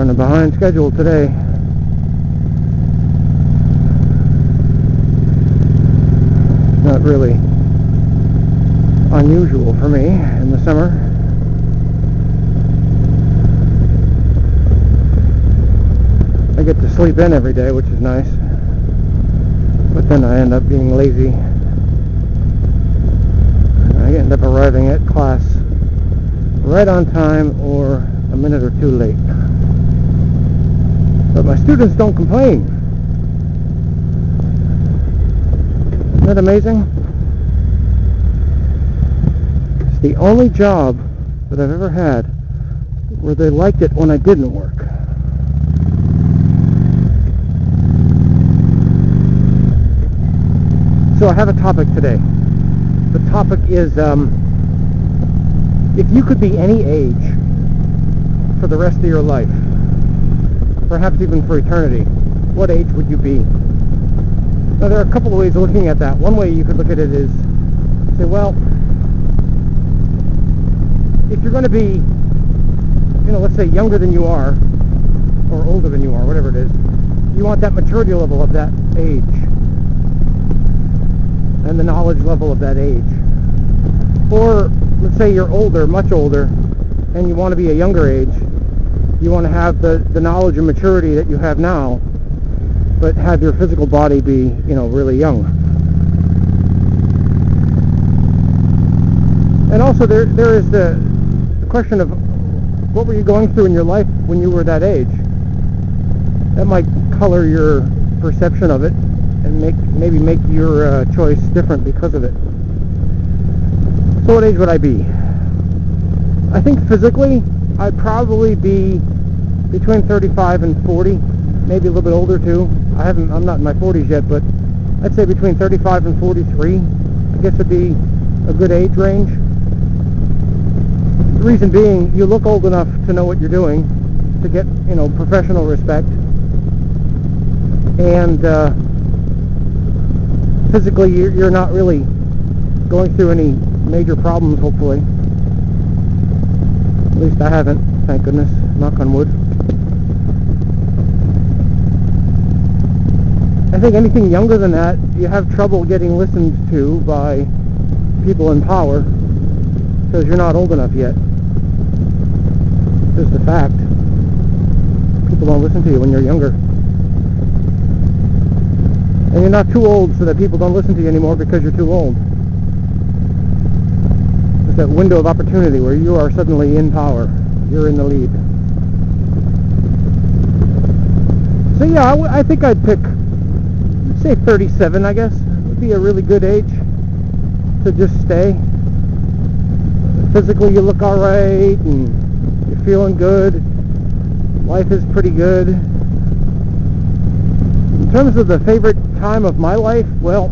running behind schedule today. Not really unusual for me in the summer. I get to sleep in every day, which is nice. But then I end up being lazy. I end up arriving at class right on time or a minute or two late. But my students don't complain. Isn't that amazing? It's the only job that I've ever had where they liked it when I didn't work. So I have a topic today. The topic is, if you could be any age for the rest of your life, perhaps even for eternity, what age would you be? Now there are a couple of ways of looking at that. One way you could look at it is, say, well, if you're going to be, let's say younger than you are, or older than you are, whatever it is, you want that maturity level of that age, and the knowledge level of that age. Or let's say you're older, much older, and you want to be a younger age. You want to have the knowledge and maturity that you have now, but have your physical body be, really young. And also there is the question of what were you going through in your life when you were that age? That might color your perception of it and maybe make your choice different because of it. So what age would I be? I think physically I'd probably be between 35 and 40, maybe a little bit older too. I'm not in my 40s yet, but I'd say between 35 and 43, I guess would be a good age range. The reason being, you look old enough to know what you're doing, to get, professional respect, and physically you're not really going through any major problems, hopefully. At least I haven't, thank goodness, knock on wood. I think anything younger than that, you have trouble getting listened to by people in power because you're not old enough yet. Just the fact. People don't listen to you when you're younger. And you're not too old so that people don't listen to you anymore because you're too old. It's that window of opportunity where you are suddenly in power. You're in the lead. So yeah, I think I'd pick, say 37, I guess. Would be a really good age to just stay. Physically you look alright and you're feeling good. Life is pretty good. In terms of the favorite time of my life, well,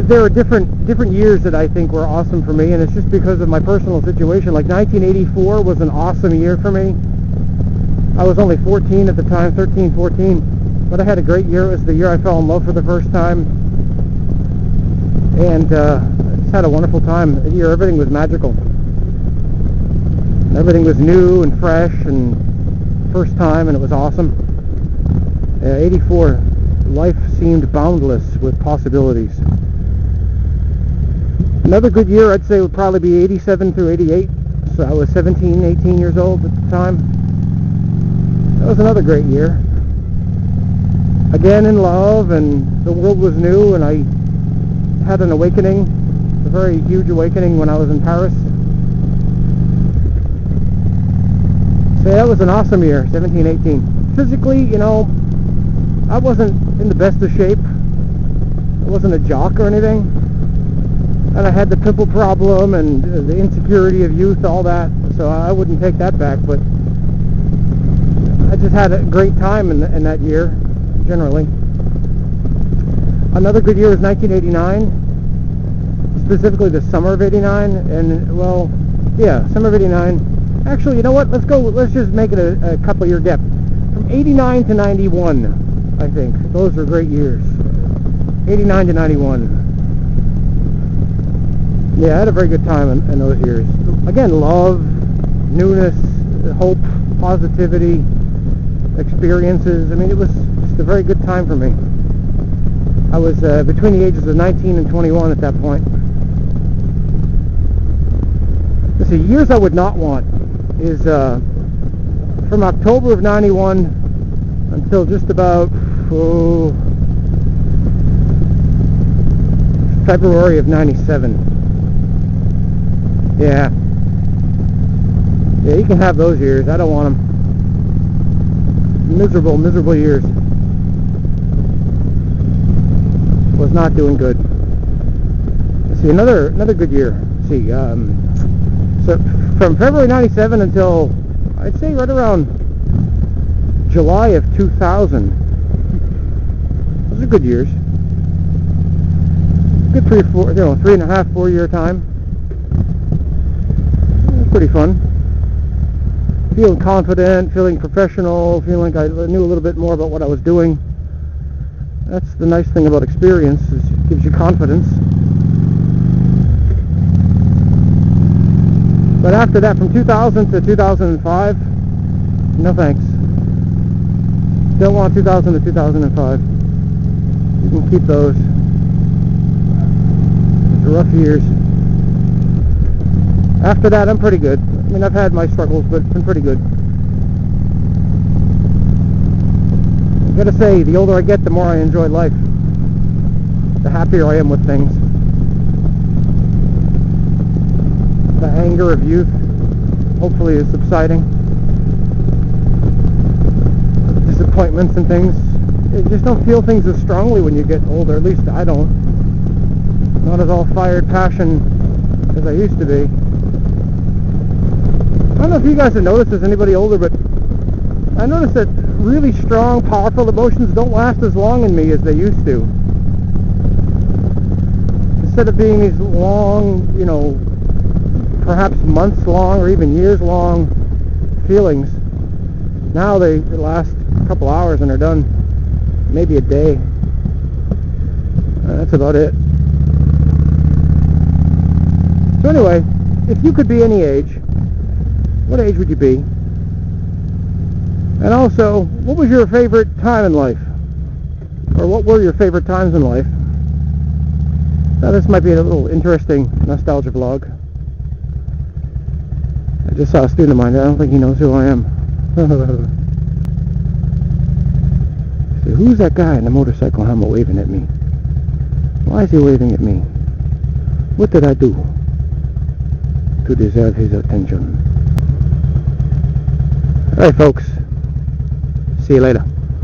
there are different years that I think were awesome for me, and it's just because of my personal situation. Like 1984 was an awesome year for me. I was only 14 at the time, 13, 14, but I had a great year. It was the year I fell in love for the first time, and just had a wonderful time. The year, everything was magical. Everything was new and fresh and first time, and it was awesome. 84, life seemed boundless with possibilities. Another good year I'd say would probably be 87 through 88. So I was 17, 18 years old at the time. That was another great year. Again in love, and the world was new, and I had an awakening, a very huge awakening when I was in Paris. So that was an awesome year, 17, 18. Physically, I wasn't in the best of shape. I wasn't a jock or anything. And I had the pimple problem and the insecurity of youth, all that. So I wouldn't take that back, but I just had a great time in that year, generally. Another good year was 1989, specifically the summer of 89, and, well, yeah, summer of 89. Actually, you know what, let's just make it a couple year gap. From 89 to 91, I think. Those were great years. 89 to 91. Yeah, I had a very good time in those years. Again, love, newness, hope, positivity, experiences. I mean, it was just a very good time for me. I was between the ages of 19 and 21 at that point. Let's see, years I would not want is from October of 91 until just about February of 97. Yeah, you can have those years. I don't want them. Miserable years. Was not doing good. Let's see, another good year. Let's see, so from February 97 until I'd say right around July of 2000. Those are good years. Good 3.5, 4 year time. It was pretty fun. Feeling confident, feeling professional, feeling like I knew a little bit more about what I was doing. That's the nice thing about experience, is it gives you confidence. But after that, from 2000 to 2005, no thanks. Don't want 2000 to 2005. You can keep those. It's rough years. After that, I'm pretty good. I mean, I've had my struggles, but it's been pretty good. I gotta say, the older I get, the more I enjoy life. The happier I am with things. The anger of youth hopefully is subsiding. Disappointments and things. You just don't feel things as strongly when you get older. At least I don't. Not as all fired passion as I used to be. I don't know if you guys have noticed as anybody older, but I noticed that really strong, powerful emotions don't last as long in me as they used to. Instead of being these long, perhaps months long or even years long feelings, now they last a couple hours and are done. Maybe a day. That's about it. So anyway, if you could be any age, what age would you be? And also, what was your favorite time in life? Or what were your favorite times in life? Now this might be a little interesting nostalgia vlog. I just saw a student of mine. I don't think he knows who I am. So who's that guy in the motorcycle helmet waving at me? Why is he waving at me? What did I do to deserve his attention? Alright folks, see you later.